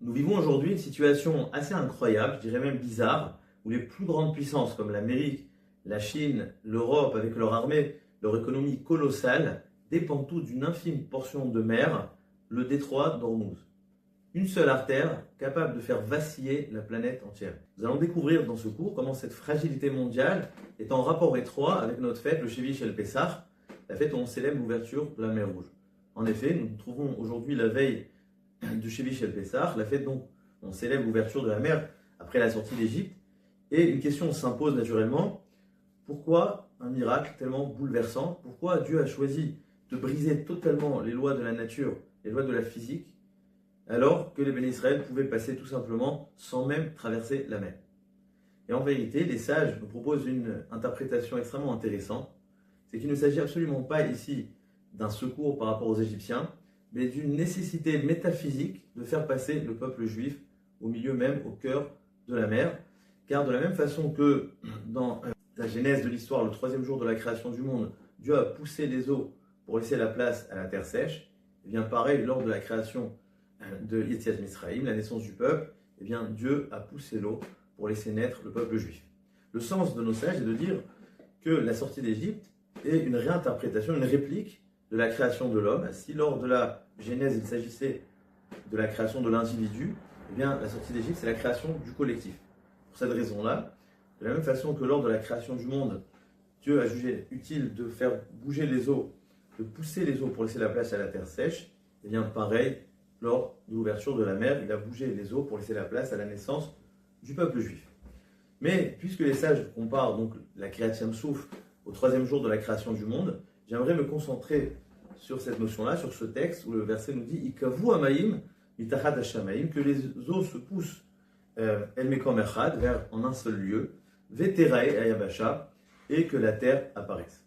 Nous vivons aujourd'hui une situation assez incroyable, je dirais même bizarre, où les plus grandes puissances comme l'Amérique, la Chine, l'Europe, avec leur armée, leur économie colossale, dépendent toutes d'une infime portion de mer, le détroit d'Ormuz. Une seule artère capable de faire vaciller la planète entière. Nous allons découvrir dans ce cours comment cette fragilité mondiale est en rapport étroit avec notre fête, le Shevish El Pessah, la fête où on célèbre l'ouverture de la mer Rouge. En effet, nous nous trouvons aujourd'hui la veille du Shevish El Pessah, la fête dont on célèbre l'ouverture de la mer après la sortie d'Égypte. Et une question s'impose naturellement, pourquoi un miracle tellement bouleversant? Pourquoi Dieu a choisi de briser totalement les lois de la nature, les lois de la physique, alors que les bénis Israël pouvaient passer tout simplement sans même traverser la mer? Et en vérité, les sages nous proposent une interprétation extrêmement intéressante. C'est qu'il ne s'agit absolument pas ici d'un secours par rapport aux Égyptiens, mais d'une nécessité métaphysique de faire passer le peuple juif au milieu même, au cœur de la mer. Car de la même façon que dans la genèse de l'histoire, le troisième jour de la création du monde, Dieu a poussé les eaux pour laisser la place à la terre sèche, et bien pareil, lors de la création de Yetziat Mitzrayim, la naissance du peuple, et bien Dieu a poussé l'eau pour laisser naître le peuple juif. Le sens de nos sages est de dire que la sortie d'Égypte est une réinterprétation, une réplique de la création de l'homme. Si lors de la Genèse il s'agissait de la création de l'individu, eh bien la sortie d'Égypte c'est la création du collectif. Pour cette raison-là, de la même façon que lors de la création du monde, Dieu a jugé utile de faire bouger les eaux, de pousser les eaux pour laisser la place à la terre sèche, et bien pareil, lors de l'ouverture de la mer, il a bougé les eaux pour laisser la place à la naissance du peuple juif. Mais puisque les sages comparent donc la Kriyat Souf au troisième jour de la création du monde, j'aimerais me concentrer sur cette notion-là, sur ce texte où le verset nous dit « Ikavu amaim mitachat hashamaim » que les eaux se poussent El Mekom Echad, vers en un seul lieu, Veterae Ayabasha, et que la terre apparaisse.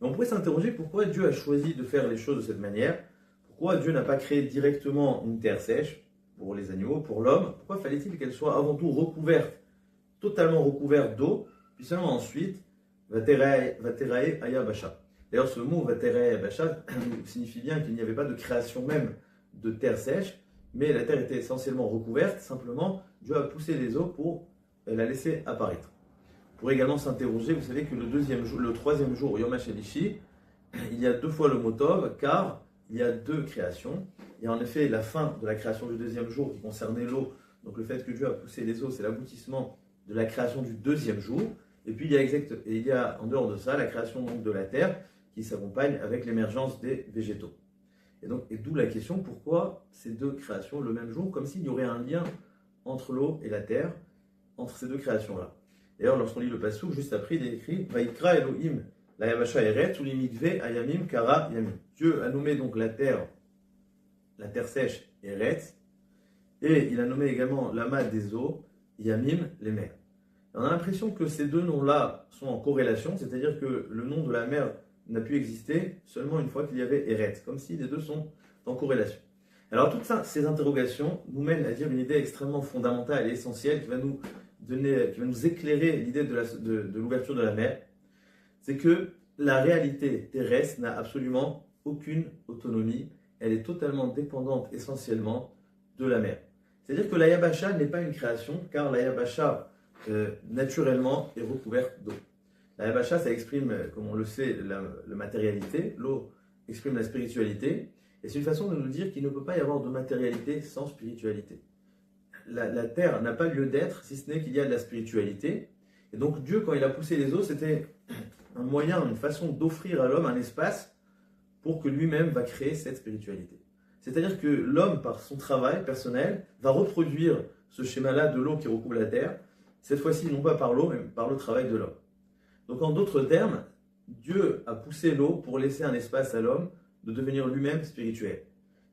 Et on pourrait s'interroger pourquoi Dieu a choisi de faire les choses de cette manière. Pourquoi Dieu n'a pas créé directement une terre sèche pour les animaux, pour l'homme? Pourquoi fallait-il qu'elle soit avant tout recouverte, totalement recouverte d'eau, puis seulement ensuite Vaterae Ayabasha? D'ailleurs, ce mot Vaterae Ayabasha signifie bien qu'il n'y avait pas de création même de terre sèche, mais la terre était essentiellement recouverte, simplement Dieu a poussé les eaux pour la laisser apparaître. On pourrait également s'interroger, vous savez que le troisième jour, Yom HaShelishi, il y a deux fois le mot Tov, car il y a deux créations. Il y a en effet la fin de la création du deuxième jour qui concernait l'eau, donc le fait que Dieu a poussé les eaux, c'est l'aboutissement de la création du deuxième jour. Et puis il y a en dehors de ça la création donc, de la terre qui s'accompagne avec l'émergence des végétaux. Et d'où la question, pourquoi ces deux créations le même jour, comme s'il y aurait un lien entre l'eau et la terre, entre ces deux créations-là. D'ailleurs, lorsqu'on lit le passouk, juste après, il est écrit « Vaikra Elohim la Yabasha Eret ou l'imikve ayamim kara yamim ». Dieu a nommé donc la terre sèche, Eret, et il a nommé également l'amas des eaux, Yamim, les mers. Et on a l'impression que ces deux noms-là sont en corrélation, c'est-à-dire que le nom de la mer n'a pu exister seulement une fois qu'il y avait Eret, comme si les deux sont en corrélation. Alors toutes ces interrogations nous mènent à dire une idée extrêmement fondamentale et essentielle qui va nous éclairer l'idée de l'ouverture de la mer. C'est que la réalité terrestre n'a absolument aucune autonomie, elle est totalement dépendante essentiellement de la mer. C'est-à-dire que la Yabasha n'est pas une création, car la Yabasha naturellement est recouverte d'eau. La Yabasha, ça exprime, comme on le sait, la matérialité, l'eau exprime la spiritualité, et c'est une façon de nous dire qu'il ne peut pas y avoir de matérialité sans spiritualité. La terre n'a pas lieu d'être si ce n'est qu'il y a de la spiritualité, et donc Dieu, quand il a poussé les eaux, c'était un moyen, une façon d'offrir à l'homme un espace pour que lui-même va créer cette spiritualité. C'est-à-dire que l'homme, par son travail personnel, va reproduire ce schéma-là de l'eau qui recouvre la terre, cette fois-ci non pas par l'eau, mais par le travail de l'homme. Donc en d'autres termes, Dieu a poussé l'eau pour laisser un espace à l'homme de devenir lui-même spirituel.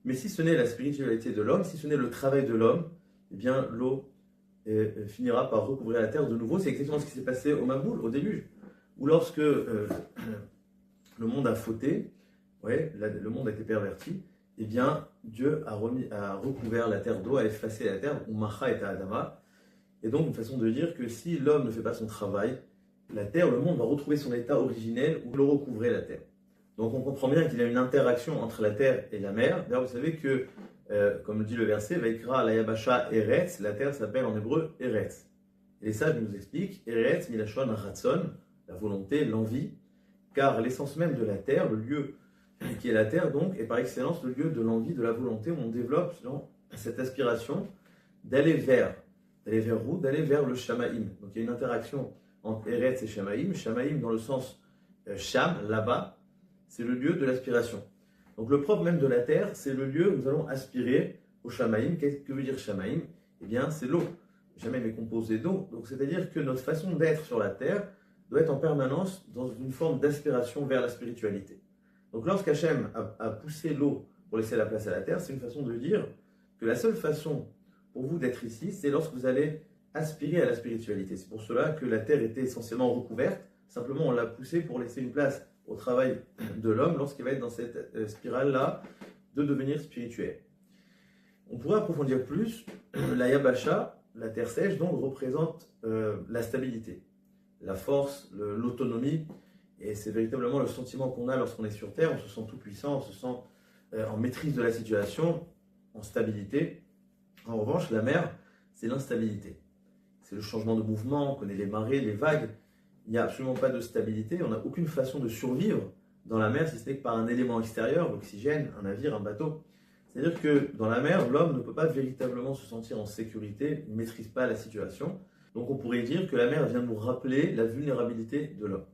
Mais si ce n'est la spiritualité de l'homme, si ce n'est le travail de l'homme, eh bien l'eau finira par recouvrir la terre de nouveau. C'est exactement ce qui s'est passé au Maboul, au déluge, où lorsque le monde a fauté, le monde a été perverti, eh bien Dieu a recouvert la terre d'eau, a effacé la terre, Umacha et Adama. Et donc une façon de dire que si l'homme ne fait pas son travail, la terre, le monde va retrouver son état originel où le recouvrait la terre. Donc on comprend bien qu'il y a une interaction entre la terre et la mer. D'ailleurs vous savez que comme le dit le verset, Vaikra la Yabasha Eretz, la terre s'appelle en hébreu Eretz. Et les sages nous expliquent, Eretz, Milachon, Ratson, la volonté, l'envie, car l'essence même de la terre, le lieu qui est la terre donc, est par excellence le lieu de l'envie, de la volonté, où on développe cette aspiration d'aller vers où? D'aller vers le Shamaïm. Donc il y a une interaction entre Eretz et Shamaïm. Shamaïm dans le sens Sham, là-bas, c'est le lieu de l'aspiration. Donc le propre même de la terre, c'est le lieu où nous allons aspirer au Shamaïm. Qu'est-ce que veut dire Shamaïm? Eh bien, c'est l'eau. Shamaïm est composé d'eau. Donc c'est-à-dire que notre façon d'être sur la terre doit être en permanence dans une forme d'aspiration vers la spiritualité. Donc lorsqu'Hachem a poussé l'eau pour laisser la place à la terre, c'est une façon de dire que la seule façon pour vous d'être ici, c'est lorsque vous allez aspirer à la spiritualité. C'est pour cela que la terre était essentiellement recouverte. Simplement, on l'a poussée pour laisser une place au travail de l'homme lorsqu'il va être dans cette spirale-là de devenir spirituel. On pourrait approfondir plus. La Yabasha, la terre sèche, donc, représente la stabilité, la force, l'autonomie. Et c'est véritablement le sentiment qu'on a lorsqu'on est sur terre. On se sent tout puissant, on se sent en maîtrise de la situation, en stabilité. En revanche, la mer, c'est l'instabilité. C'est le changement de mouvement, on connaît les marées, les vagues. Il n'y a absolument pas de stabilité, on n'a aucune façon de survivre dans la mer si ce n'est que par un élément extérieur, l'oxygène, un navire, un bateau. C'est-à-dire que dans la mer, l'homme ne peut pas véritablement se sentir en sécurité, il ne maîtrise pas la situation. Donc on pourrait dire que la mer vient nous rappeler la vulnérabilité de l'homme.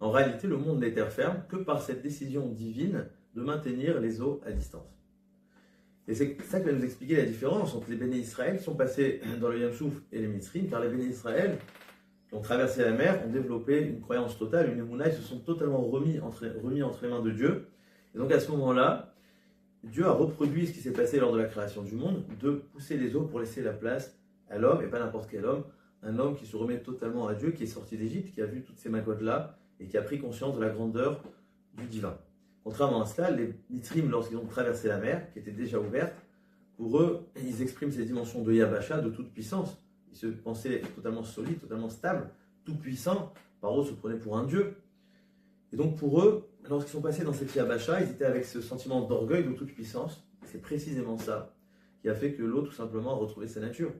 En réalité, le monde n'est terre ferme que par cette décision divine de maintenir les eaux à distance. Et c'est ça qui va nous expliquer la différence entre les béné Israël qui sont passés dans le Yam Souf et les Mitzrim, car les béné Israël qui ont traversé la mer ont développé une croyance totale, une émouna, ils se sont totalement remis entre les mains de Dieu. Et donc à ce moment-là, Dieu a reproduit ce qui s'est passé lors de la création du monde, de pousser les eaux pour laisser la place à l'homme, et pas n'importe quel homme, un homme qui se remet totalement à Dieu, qui est sorti d'Égypte, qui a vu toutes ces macotes-là, et qui a pris conscience de la grandeur du divin. Contrairement à cela, les Mitzrim, lorsqu'ils ont traversé la mer, qui était déjà ouverte, pour eux, ils expriment ces dimensions de Yabasha, de toute puissance. Ils se pensaient totalement solides, totalement stables, tout puissants. Par eux, se prenaient pour un dieu. Et donc pour eux, lorsqu'ils sont passés dans cette Yabasha, ils étaient avec ce sentiment d'orgueil, de toute puissance. C'est précisément ça qui a fait que l'eau, tout simplement, a retrouvé sa nature.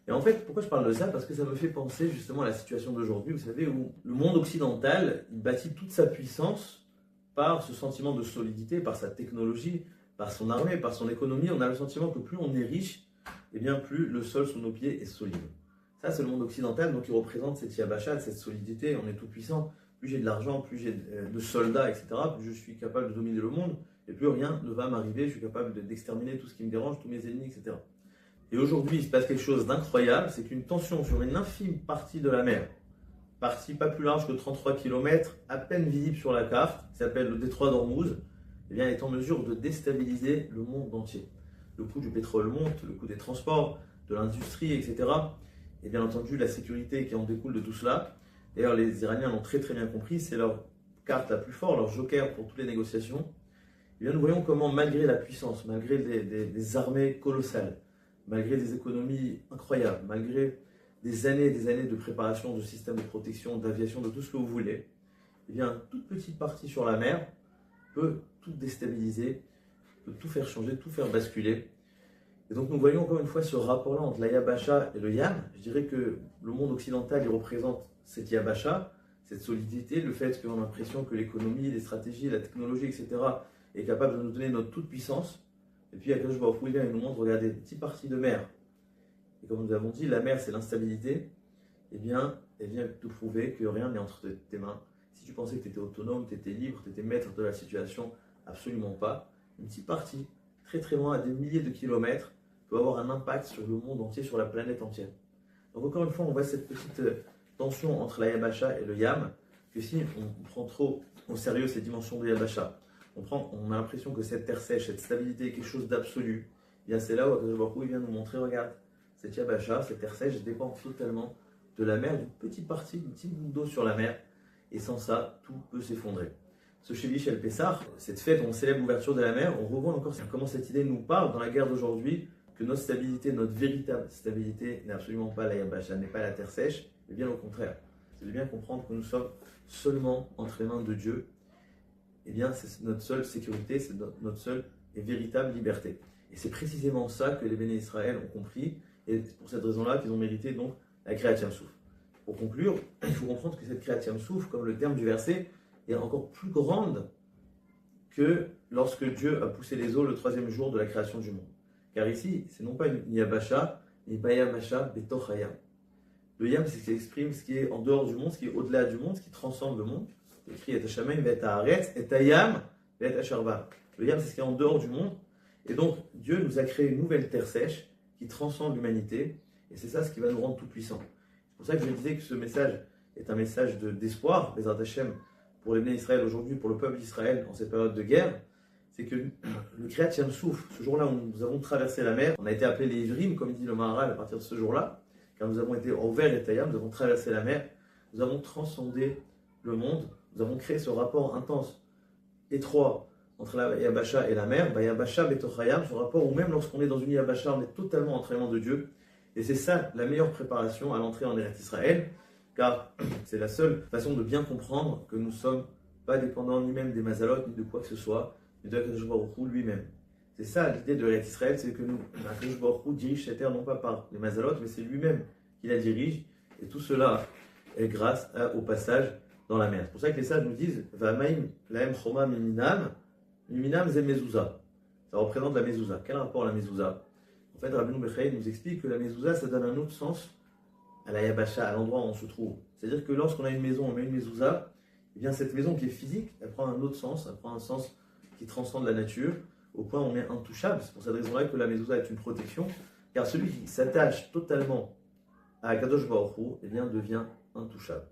Et en fait, pourquoi je parle de ça? Parce que ça me fait penser justement à la situation d'aujourd'hui, vous savez, où le monde occidental, il bâtit toute sa puissance par ce sentiment de solidité, par sa technologie, par son armée, par son économie. On a le sentiment que plus on est riche, et bien plus le sol sous nos pieds est solide. Ça, c'est le monde occidental, donc il représente cette Yabasha, cette solidité. On est tout puissant. Plus j'ai de l'argent, plus j'ai de soldats, etc., plus je suis capable de dominer le monde, et plus rien ne va m'arriver. Je suis capable d'exterminer tout ce qui me dérange, tous mes ennemis, etc. Et aujourd'hui, il se passe quelque chose d'incroyable, c'est qu'une tension sur une infime partie de la mer, partie pas plus large que 33 km, à peine visible sur la carte, qui s'appelle le détroit d'Ormuz, eh bien, est en mesure de déstabiliser le monde entier. Le coût du pétrole monte, le coût des transports, de l'industrie, etc. Et bien entendu, la sécurité qui en découle de tout cela. D'ailleurs, les Iraniens l'ont très très bien compris, c'est leur carte la plus forte, leur joker pour toutes les négociations. Eh bien, nous voyons comment, malgré la puissance, malgré des armées colossales, malgré des économies incroyables, malgré des années de préparation de systèmes de protection, d'aviation, de tout ce que vous voulez, eh bien, une toute petite partie sur la mer peut tout déstabiliser, peut tout faire changer, tout faire basculer. Et donc nous voyons encore une fois ce rapport-là entre la Yabasha et le Yam. Je dirais que le monde occidental, il représente cette Yabasha, cette solidité, le fait qu'on a l'impression que l'économie, les stratégies, la technologie, etc. est capable de nous donner notre toute puissance. Et puis Akadosh Baruch Hu, il nous montre, regardez, une petite partie de mer. Et comme nous avons dit, la mer c'est l'instabilité. Eh bien, elle vient te prouver que rien n'est entre tes mains. Si tu pensais que tu étais autonome, tu étais libre, tu étais maître de la situation, absolument pas. Une petite partie, très très loin, à des milliers de kilomètres, peut avoir un impact sur le monde entier, sur la planète entière. Donc encore une fois, on voit cette petite tension entre la Yabasha et le Yam, que si on prend trop au sérieux ces dimensions de Yabasha, on a l'impression que cette terre sèche, cette stabilité est quelque chose d'absolu, eh bien c'est là où Akadosh Baruch Hu vient nous montrer, regarde, cette Yabasha, cette terre sèche dépend totalement de la mer, d'une petite partie, d'une petite goutte d'eau sur la mer, et sans ça, tout peut s'effondrer. Ce Shevish El Pessah, cette fête où on célèbre l'ouverture de la mer, on revoit encore comment cette idée nous parle dans la guerre d'aujourd'hui, que notre stabilité, notre véritable stabilité n'est absolument pas la Yabasha, n'est pas la terre sèche, mais bien au contraire. C'est de bien comprendre que nous sommes seulement entre les mains de Dieu. Eh bien, c'est notre seule sécurité, c'est notre seule et véritable liberté. Et c'est précisément ça que les béné Israël ont compris, et c'est pour cette raison-là qu'ils ont mérité donc la Kriyat Yam Souf. Pour conclure, il faut comprendre que cette Kriyat Yam Souf, comme le terme du verset, est encore plus grande que lorsque Dieu a poussé les eaux le troisième jour de la création du monde. Car ici, c'est non pas une Yabasha, mais Bayabasha Betoch Hayam. Le Yam, c'est ce qui exprime ce qui est en dehors du monde, ce qui est au-delà du monde, ce qui transcende le monde. C'est écrit Et Hashamayim, Et Haaretz, Et Hayam, Et Hasharba. Le Yam, c'est ce qui est en dehors du monde. Et donc, Dieu nous a créé une nouvelle terre sèche qui transcende l'humanité. Et c'est ça ce qui va nous rendre tout puissants. C'est pour ça que je disais que ce message est un message d'espoir, Bezrat Hashem, pour les béné Israël aujourd'hui, pour le peuple d'Israël en cette période de guerre. C'est que le Kriyat Yam Souf, ce jour-là où nous avons traversé la mer, on a été appelés les Ivrim, comme dit le Maharal, à partir de ce jour-là, car nous avons été envers et Tayam, nous avons traversé la mer, nous avons transcendé le monde, nous avons créé ce rapport intense, étroit, entre la Yabasha et la mer, Yabasha Betochayam, ce rapport où même lorsqu'on est dans une Yabasha, on est totalement entre les mains de Dieu. Et c'est ça la meilleure préparation à l'entrée en Eretz Israël, car c'est la seule façon de bien comprendre que nous ne sommes pas dépendants ni même des Mazalot, ni de quoi que ce soit, mais de Akadosh Baruch Hu lui-même. C'est ça l'idée de Eretz Israël, c'est que nous, Akadosh Baruch Hu dirige cette terre non pas par les Mazalot, mais c'est lui-même qui la dirige, et tout cela est grâce au passage dans la mer. C'est pour ça que les sages nous disent Va'amaim laem choma miminam, miminam ze mezouza. Ça représente la mezouza. Quel rapport à la mezouza? En fait, Rabbeinu Bechaï nous explique que la mezouza, ça donne un autre sens à la Yabasha, à l'endroit où on se trouve. C'est-à-dire que lorsqu'on a une maison, on met une mezouza, et bien cette maison qui est physique, elle prend un autre sens, elle prend un sens qui transcende la nature, au point où on est intouchable. C'est pour cette raison-là que la mezouza est une protection, car celui qui s'attache totalement à Kadosh Baruch Hu, eh bien, devient intouchable.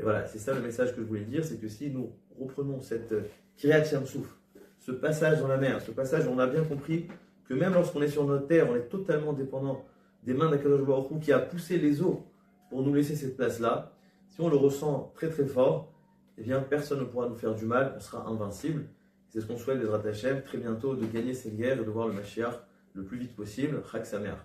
Et voilà, c'est ça le message que je voulais dire, c'est que si nous reprenons cette Kriyat Yam Souf, ce passage dans la mer, ce passage où on a bien compris que même lorsqu'on est sur notre terre, on est totalement dépendant des mains d'Akadosh Baruch Hu qui a poussé les eaux pour nous laisser cette place-là. Si on le ressent très très fort, eh bien personne ne pourra nous faire du mal, on sera invincible. C'est ce qu'on souhaite, Bezrat Hashem, très bientôt de gagner cette guerre et de voir le Mashiach le plus vite possible. Chag Sameach.